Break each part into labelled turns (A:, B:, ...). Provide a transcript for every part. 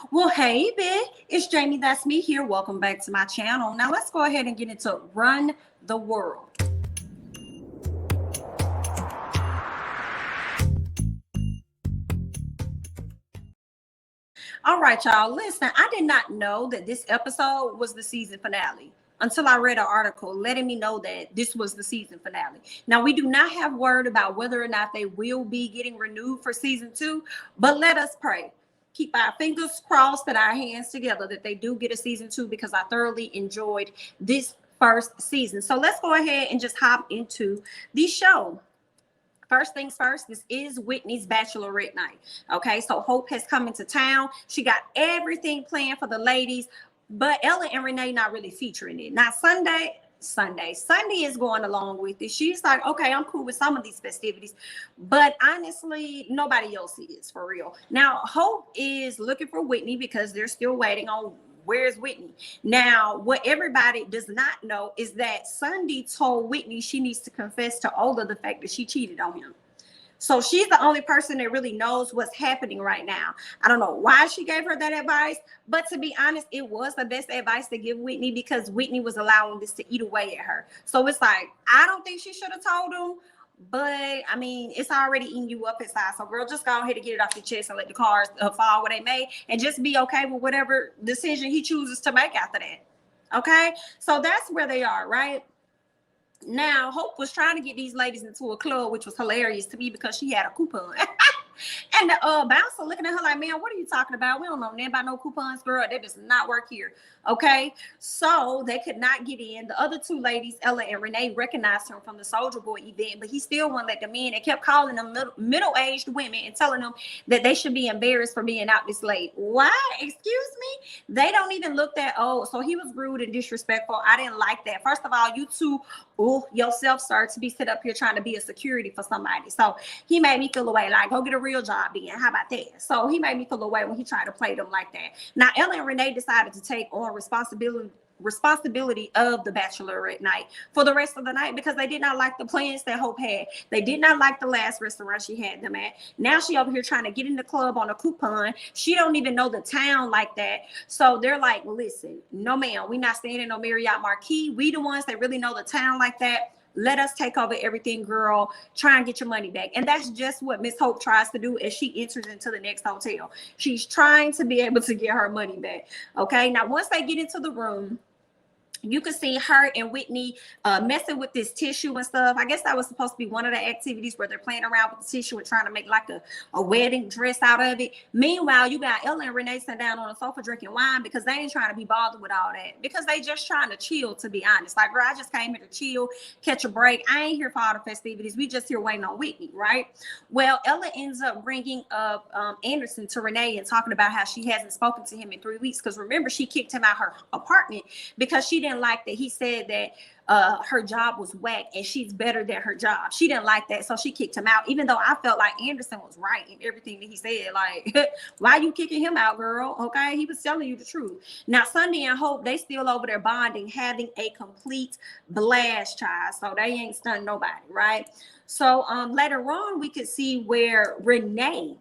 A: Well, hey, Big, it's Jamithatsme here. Welcome back to my channel. Now, let's go ahead and get into Run the World. All right, y'all, listen, I did not know that this episode was the season finale until I read an article letting me know that this was the season finale. Now, we do not have word about whether or not they will be getting renewed for season 2, but let us pray. Keep our fingers crossed and our hands together that they do get a season 2, because I thoroughly enjoyed this first season. So let's go ahead and just hop into the show. First things first, this is Whitney's Bachelorette night. Okay, so Hope has come into town. She got everything planned for the ladies, but Ella and Renee not really featuring it. Now, Sunday is going along with it. She's like, okay, I'm cool with some of these festivities, but honestly, nobody else is, for real. Now, Hope is looking for Whitney because they're still waiting on where's Whitney. Now, what everybody does not know is that Sunday told Whitney she needs to confess to Ola the fact that she cheated on him. So she's the only person that really knows what's happening right now. I don't know why she gave her that advice, but to be honest, it was the best advice to give Whitney, because Whitney was allowing this to eat away at her. So it's like, I don't think she should have told him, but I mean, it's already eating you up inside. So girl, just go ahead and get it off your chest and let the cards fall where they may, and just be okay with whatever decision he chooses to make after that. Okay, so that's where they are right now. Hope was trying to get these ladies into a club, which was hilarious to me because she had a coupon. And the bouncer looking at her like, man, what are you talking about? We don't know nothing about no coupons, girl. That does not work here. Okay, so they could not get in. The other two ladies, Ella and Renee, recognized him from the Soldier Boy event, but he still wouldn't let them in. They kept calling them middle-aged women and telling them that they should be embarrassed for being out this late. Why? Excuse me? They don't even look that old. So he was rude and disrespectful. I didn't like that. First of all, you two, yourself, sir, to be set up here trying to be a security for somebody. So he made me feel away, like, go get a real job then. How about that? So he made me feel away when he tried to play them like that. Now, Ella and Renee decided to take on responsibility of the Bachelorette night for the rest of the night, because they did not like the plans that Hope had. They did not like the last restaurant she had them at. Now she over here trying to get in the club on a coupon. She don't even know the town like that. So they're like, listen, no ma'am, we not staying in no Marriott Marquis. We the ones that really know the town like that. Let us take over everything, girl. Try and get your money back. And that's just what Miss Hope tries to do as she enters into the next hotel. She's trying to be able to get her money back. Okay, now once they get into the room, you can see her and Whitney messing with this tissue and stuff. I guess that was supposed to be one of the activities where they're playing around with the tissue and trying to make like a wedding dress out of it. Meanwhile, you got Ella and Renee sitting down on the sofa drinking wine because they ain't trying to be bothered with all that, because they just trying to chill, to be honest. Like, girl, I just came here to chill, catch a break. I ain't here for all the festivities. We just here waiting on Whitney, right? Well, Ella ends up bringing up Anderson to Renee and talking about how she hasn't spoken to him in 3 weeks, because remember, she kicked him out her apartment because she didn't like that he said that her job was whack and she's better than her job. She didn't like that, so she kicked him out, even though I felt like Anderson was right in everything that he said. Like, why are you kicking him out, girl? Okay, he was telling you the truth. Now Sunday and Hope, they still over there bonding, having a complete blast, child. So they ain't stunned nobody, right? So later on, we could see where Renee,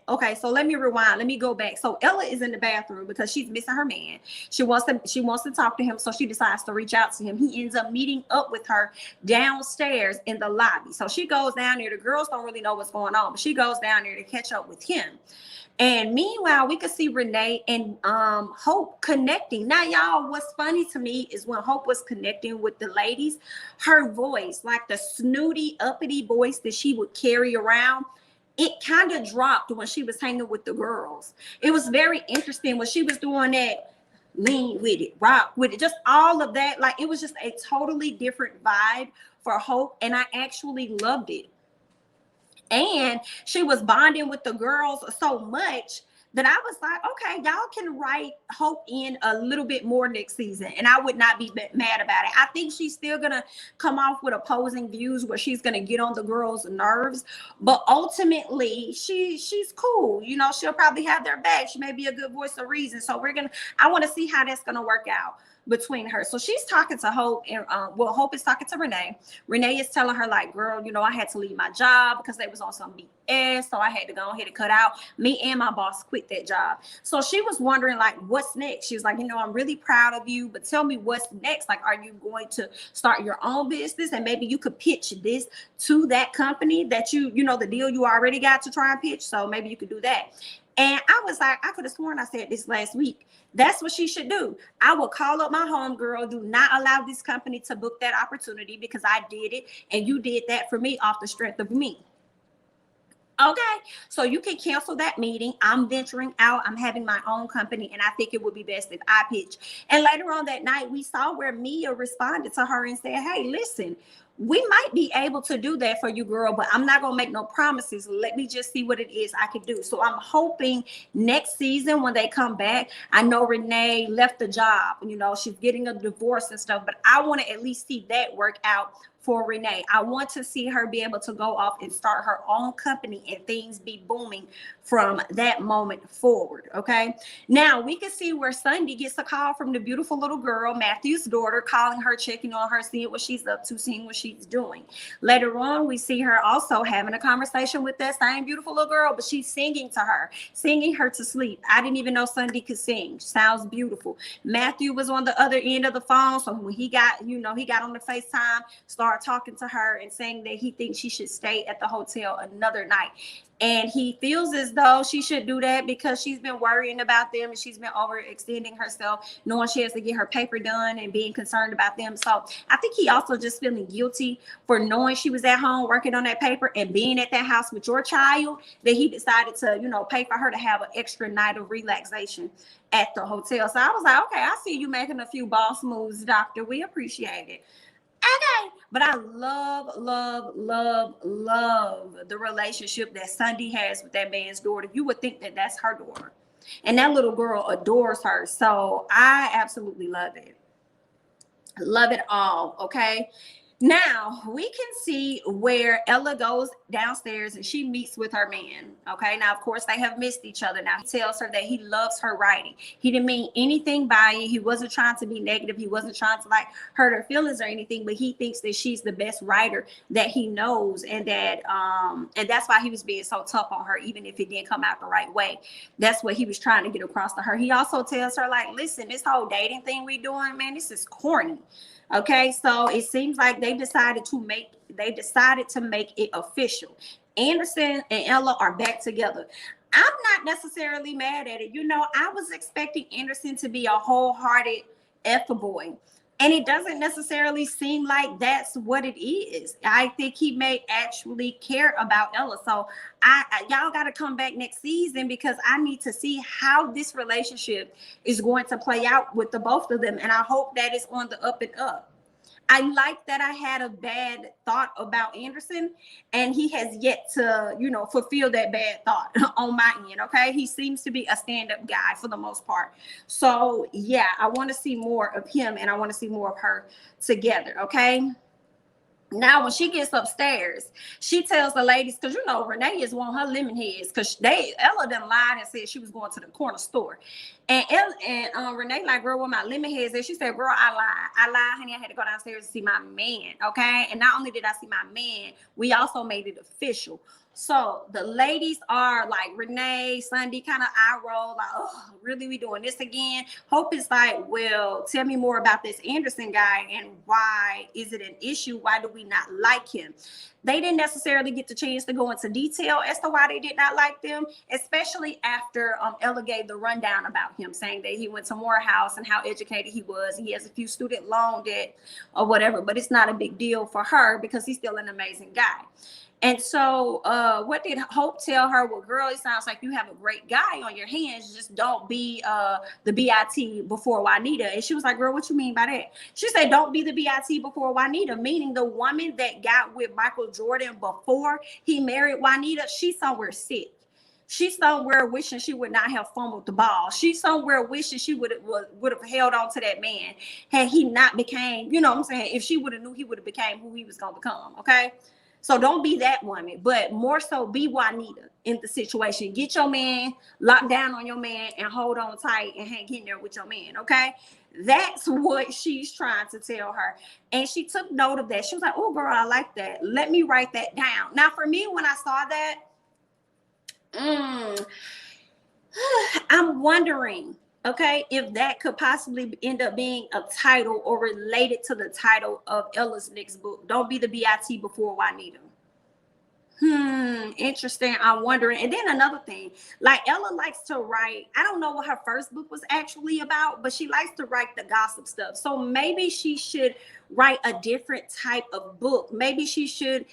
A: okay, so let me rewind. Let me go back. So Ella is in the bathroom because she's missing her man. She wants to talk to him, so she decides to reach out to him. He ends up meeting up with her downstairs in the lobby. So she goes down there. The girls don't really know what's going on, but she goes down there to catch up with him. And meanwhile, we could see Renee and Hope connecting. Now, y'all, what's funny to me is when Hope was connecting with the ladies, her voice, like the snooty, uppity voice that she would carry around, it kind of dropped when she was hanging with the girls. It was very interesting when she was doing that, lean with it, rock with it, just all of that. Like, it was just a totally different vibe for Hope, and I actually loved it. And she was bonding with the girls so much that I was like, okay, y'all can write Hope in a little bit more next season, and I would not be mad about it. I think she's still gonna come off with opposing views where she's gonna get on the girls' nerves, but ultimately she's cool. You know, she'll probably have their back. She may be a good voice of reason. So I want to see how that's gonna work out between her. So she's talking to Hope, and Hope is talking to Renee. Renee is telling her, like, girl, I had to leave my job because they was on some BS, so I had to go ahead and cut out. Me and my boss quit quit that job. So she was wondering, like, what's next? She was like, I'm really proud of you, but tell me what's next. Like, are you going to start your own business? And maybe you could pitch this to that company that the deal you already got to try and pitch. So maybe you could do that. And I was like, I could have sworn I said this last week. That's what she should do. I will call up my homegirl. Do not allow this company to book that opportunity, because I did it and you did that for me off the strength of me. Okay, so you can cancel that meeting. I'm venturing out. I'm having my own company, and I think it would be best if I pitch. And later on that night, we saw where Mia responded to her and said, hey, listen, we might be able to do that for you, girl, but I'm not going to make no promises. Let me just see what it is I can do. So I'm hoping next season when they come back, I know Renee left the job, she's getting a divorce and stuff, but I want to at least see that work out for Renee. I want to see her be able to go off and start her own company and things be booming from that moment forward. Okay. Now we can see where Sunday gets a call from the beautiful little girl, Matthew's daughter, calling her, checking on her, seeing what she's up to, seeing what she's doing. Later on, we see her also having a conversation with that same beautiful little girl, but she's singing to her, singing her to sleep. I didn't even know Sunday could sing. Sounds beautiful. Matthew was on the other end of the phone. So when he got on the FaceTime, started talking to her and saying that he thinks she should stay at the hotel another night. And he feels as though she should do that because she's been worrying about them and she's been overextending herself, knowing she has to get her paper done and being concerned about them. So I think he also just feeling guilty for knowing she was at home working on that paper and being at that house with your child, that he decided to, pay for her to have an extra night of relaxation at the hotel. So I was like, okay, I see you making a few boss moves, doctor. We appreciate it. Okay, but I love the relationship that Sunday has with that man's daughter. You would think that that's her daughter, and that little girl adores her. So I absolutely love it. Love it all. Okay. Now we can see where Ella goes downstairs and she meets with her man. Okay. Now, of course, they have missed each other. Now he tells her that he loves her writing. He didn't mean anything by it. He wasn't trying to be negative. He wasn't trying to hurt her feelings or anything, but he thinks that she's the best writer that he knows. And that's why he was being so tough on her, even if it didn't come out the right way. That's what he was trying to get across to her. He also tells her, listen, this whole dating thing we doing, man, this is corny. Okay, so it seems like they decided to make it official. Anderson and Ella are back together. I'm not necessarily mad at it. I was expecting Anderson to be a wholehearted F boy. And it doesn't necessarily seem like that's what it is. I think he may actually care about Ella. So y'all got to come back next season because I need to see how this relationship is going to play out with the both of them. And I hope that it's on the up and up. I like that I had a bad thought about Anderson and he has yet to, fulfill that bad thought on my end. Okay. He seems to be a stand-up guy for the most part. So yeah, I want to see more of him and I want to see more of her together. Okay. Now, when she gets upstairs, she tells the ladies, because Renee is one of her lemon heads, because Ella done lied and said she was going to the corner store. And Renee girl, where my lemon heads is? She said, girl, I lied, honey. I had to go downstairs to see my man, okay? And not only did I see my man, we also made it official. So the ladies are Renee, Sunday kind of eye roll, oh, really, we doing this again? Hope is well, tell me more about this Anderson guy and why is it an issue? Why do we not like him? They didn't necessarily get the chance to go into detail as to why they did not like them, especially after Ella gave the rundown about him, saying that he went to Morehouse and how educated he was. He has a few student loan debt or whatever, but it's not a big deal for her because he's still an amazing guy. And so what did Hope tell her? Well, girl, it sounds like you have a great guy on your hands. Just don't be the BIT before Juanita. And she was like, girl, what you mean by that? She said, don't be the BIT before Juanita, meaning the woman that got with Michael Jordan before he married Juanita, she's somewhere sick. She's somewhere wishing she would not have fumbled the ball. She's somewhere wishing she would have held on to that man had he not became, if she would have knew he would have became who he was going to become, okay? So don't be that woman, but more so be Juanita in the situation. Get your man, lock down on your man, and hold on tight and hang in there with your man, okay? That's what she's trying to tell her. And she took note of that. She was like, oh, girl, I like that. Let me write that down. Now, for me, when I saw that, I'm wondering, okay, if that could possibly end up being a title or related to the title of Ella's next book. Don't be the BIT before Juanita. Interesting. I'm wondering. And then another thing, like Ella likes to write, I don't know what her first book was actually about, but she likes to write the gossip stuff. So maybe she should write a different type of book. Maybe she should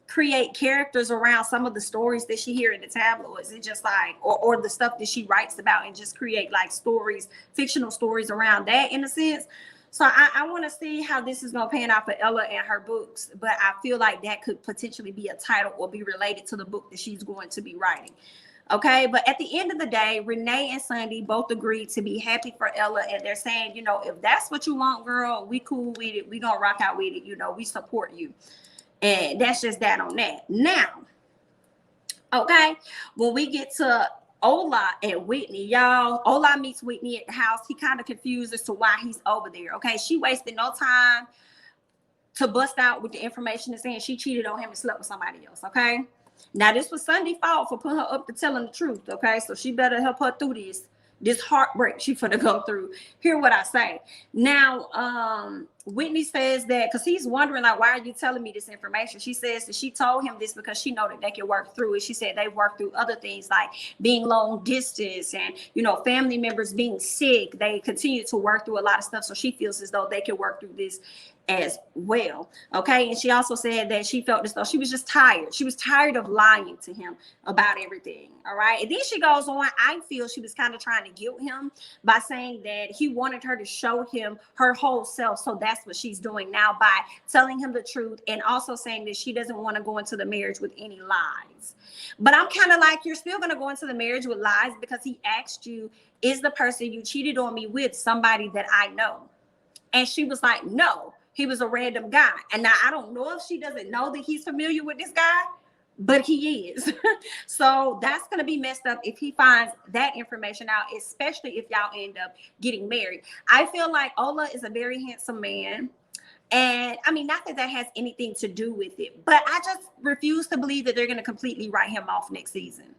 A: create characters around some of the stories that she hear in the tabloids, and just like or the stuff that she writes about, and just create like stories, fictional stories around that, in a sense. So I want to see how this is going to pan out for Ella and her books, but I feel like that could potentially be a title or be related to the book that she's going to be writing. Okay, but at the end of the day, Renee and Sunday both agreed to be happy for Ella, and they're saying, you know, if that's what you want, girl, we cool with it. We gonna rock out with it. You know, we support you. And that's just that on that. Now, okay, when we get to Ola and Whitney, y'all, Ola meets Whitney at the house. He kind of confused as to why he's over there. Okay, she wasted no time to bust out with the information and saying she cheated on him and slept with somebody else. Okay, now this was Sunday's fault for putting her up to telling the truth. Okay, so she better help her through this heartbreak she finna go through. Hear what I say. Now, Whitney says that, because he's wondering, like, why are you telling me this information? She says that she told him this because she know that they can work through it. She said they work through other things like being long distance and, you know, family members being sick. They continue to work through a lot of stuff. So she feels as though they can work through this as well. Okay. And she also said that she felt as though she was just tired. She was tired of lying to him about everything. All right. And then she goes on, I feel she was kind of trying to guilt him by saying that he wanted her to show him her whole self. So that's what she's doing now by telling him the truth, and also saying that she doesn't want to go into the marriage with any lies. But I'm kind of like, you're still going to go into the marriage with lies, because he asked you, is the person you cheated on me with somebody that I know? And she was like, no, he was a random guy. And now I don't know if she doesn't know that he's familiar with this guy, but he is. So that's going to be messed up if he finds that information out, especially if y'all end up getting married. I feel like Ola is a very handsome man. And I mean, not that that has anything to do with it, but I just refuse to believe that they're going to completely write him off next season.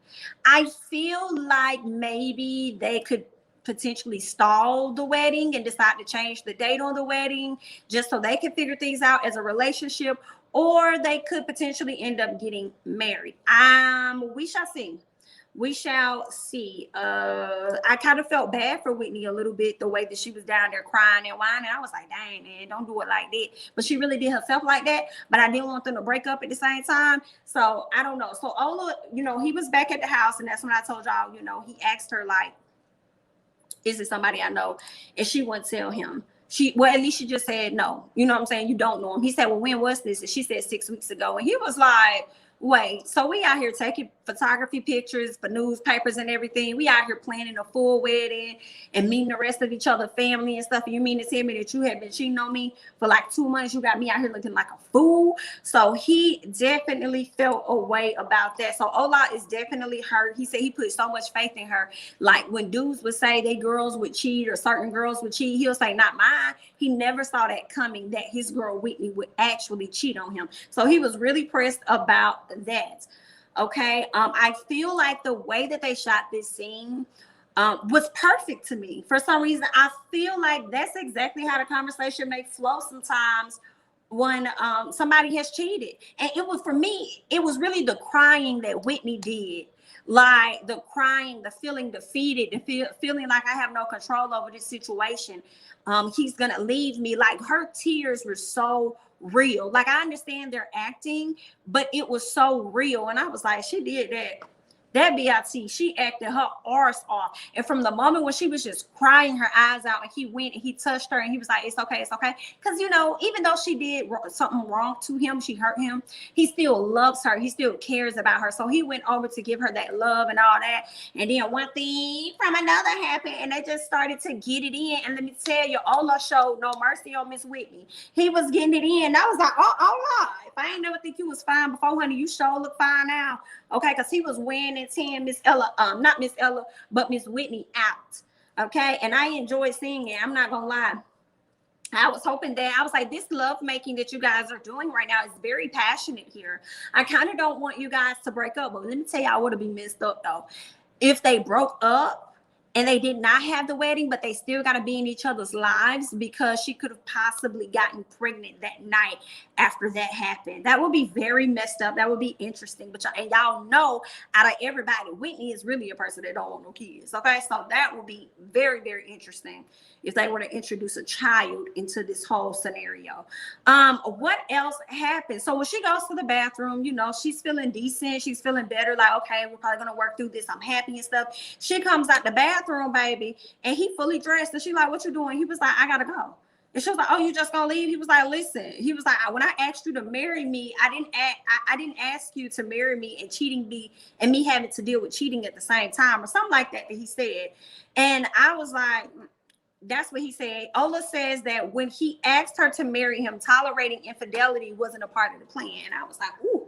A: I feel like maybe they could potentially stall the wedding and decide to change the date on the wedding just so they can figure things out as a relationship, or they could potentially end up getting married. We shall see. We shall see. I kind of felt bad for Whitney a little bit, the way that she was down there crying and whining. I was like, dang, man, don't do it like that. But she really did herself like that. But I didn't want them to break up at the same time. So I don't know. So Ola, you know, he was back at the house, and that's when I told y'all, you know, he asked her, like, is it somebody I know? And she wouldn't tell him. At least she just said no. You know what I'm saying? You don't know him. He said, well, when was this? And she said 6 weeks ago. And he was like, wait, so we out here taking photography pictures for newspapers and everything. We out here planning a full wedding and meeting the rest of each other family and stuff. And you mean to tell me that you have been cheating on me for like 2 months? You got me out here looking like a fool. So he definitely felt a way about that. So Ola is definitely hurt. He said he put so much faith in her. Like when dudes would say they girls would cheat or certain girls would cheat, he'll say, not mine. He never saw that coming, that his girl Whitney would actually cheat on him. So he was really pressed about that. Okay. I feel like the way that they shot this scene was perfect to me. For some reason, I feel like that's exactly how the conversation may flow sometimes when somebody has cheated. And it was, for me, it was really the crying that Whitney did. Like the crying, the feeling defeated, the feeling like I have no control over this situation. He's gonna leave me. Like her tears were so real. Like I understand they're acting, but it was so real. And I was like, she did that. That BIT, she acted her arse off. And from the moment when she was just crying her eyes out, and he went and he touched her and he was like, it's okay, it's okay. Because, you know, even though she did something wrong to him, she hurt him, he still loves her. He still cares about her. So he went over to give her that love and all that. And then one thing from another happened, and they just started to get it in. And let me tell you, Ola showed no mercy on Miss Whitney. He was getting it in. I was like, oh, Ola, if I ain't never think you was fine before, honey, you sure look fine now. Okay, because he was winning 10 Miss Ella, not Miss Ella, but Miss Whitney out. Okay, and I enjoyed seeing it. I'm not gonna lie. I was hoping that, I was like, this love making that you guys are doing right now is very passionate here. I kind of don't want you guys to break up, but let me tell y'all what would be messed up though. If they broke up and they did not have the wedding, but they still got to be in each other's lives because she could have possibly gotten pregnant that night after that happened. That would be very messed up. That would be interesting. But y'all know, out of everybody, Whitney is really a person that don't want no kids. Okay, so that would be very, very interesting if they were to introduce a child into this whole scenario. What else happened? So when she goes to the bathroom, you know, she's feeling decent, she's feeling better, like, okay, we're probably gonna work through this, I'm happy and stuff. She comes out the bathroom, baby, and he fully dressed, and she like, what you doing? He was like, I gotta go. And she was like, oh, you just gonna leave? He was like, listen, he was like, when I asked you to marry me, I didn't ask you to marry me and cheating me and me having to deal with cheating at the same time, or something like that he said. And I was like, that's what he said. Ola says that when he asked her to marry him, tolerating infidelity wasn't a part of the plan. And I was like, ooh,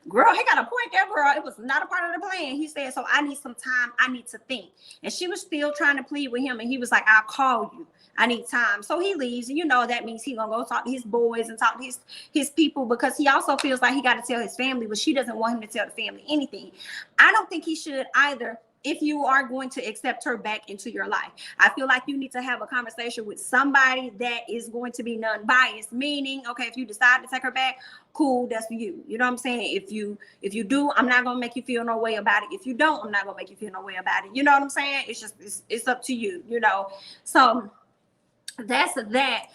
A: girl, he got a point there, girl. It was not a part of the plan. He said, so I need some time. I need to think. And she was still trying to plead with him. And he was like, I'll call you. I need time. So he leaves. And you know, that means he's going to go talk to his boys and talk to his people, because he also feels like he got to tell his family, but she doesn't want him to tell the family anything. I don't think he should either, if you are going to accept her back into your life. I feel like you need to have a conversation with somebody that is going to be non-biased, meaning, okay, if you decide to take her back, cool, that's for you. You know what I'm saying? If you do, I'm not gonna make you feel no way about it. If you don't, I'm not gonna make you feel no way about it. You know what I'm saying? It's just, it's up to you, you know? So that's that.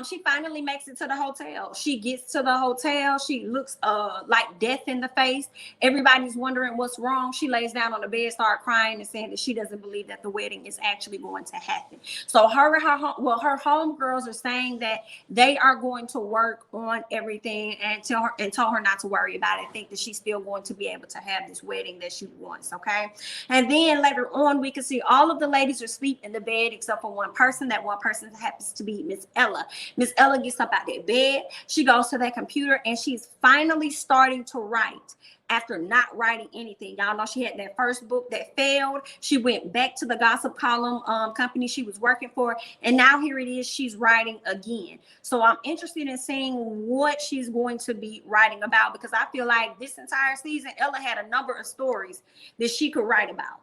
A: She finally makes it to the hotel. She gets to the hotel. She looks like death in the face. Everybody's wondering what's wrong. She lays down on the bed, start crying and saying that she doesn't believe that the wedding is actually going to happen. So her homegirls are saying that they are going to work on everything and told her not to worry about it. I think that she's still going to be able to have this wedding that she wants. Okay. And then later on, we can see all of the ladies are asleep in the bed except for one person. That one person happens to be Miss Ella. Miss Ella gets up out that bed. She goes to that computer and she's finally starting to write after not writing anything. Y'all know she had that first book that failed. She went back to the gossip column company she was working for, and now here it is, she's writing again. So I'm interested in seeing what she's going to be writing about, because I feel like this entire season Ella had a number of stories that she could write about.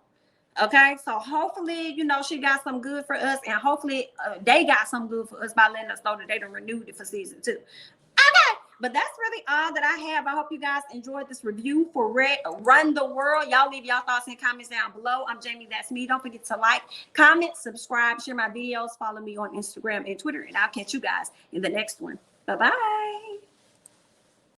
A: Okay, so hopefully, you know, she got some good for us, and hopefully they got some good for us by letting us know that they done renewed it for season 2. Okay, but that's really all that I have. I hope you guys enjoyed this review for Run the World. Y'all leave y'all thoughts and comments down below. I'm Jamithatsme. Don't forget to like, comment, subscribe, share my videos, follow me on Instagram and Twitter, and I'll catch you guys in the next one. Bye-bye.